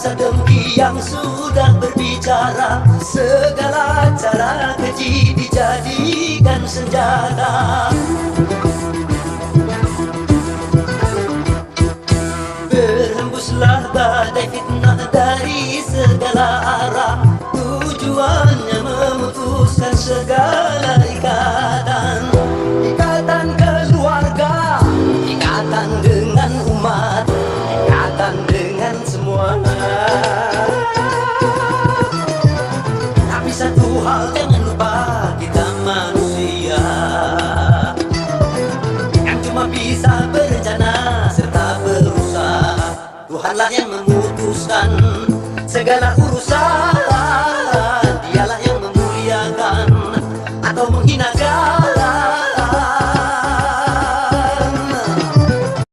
Bangsa dengki yang sudah berbicara, segala cara keji dijadikan senjata. Berhembuslah badai fitnah dari segala arah, tujuannya memutuskan segala ikatan. Ikatan keluarga, ikatan dengan umat, ikatan dengan semua. Tapi satu hal jangan lupa, kita manusia yang cuma bisa berencana serta berusaha. Tuhanlah yang memutuskan segala urusan.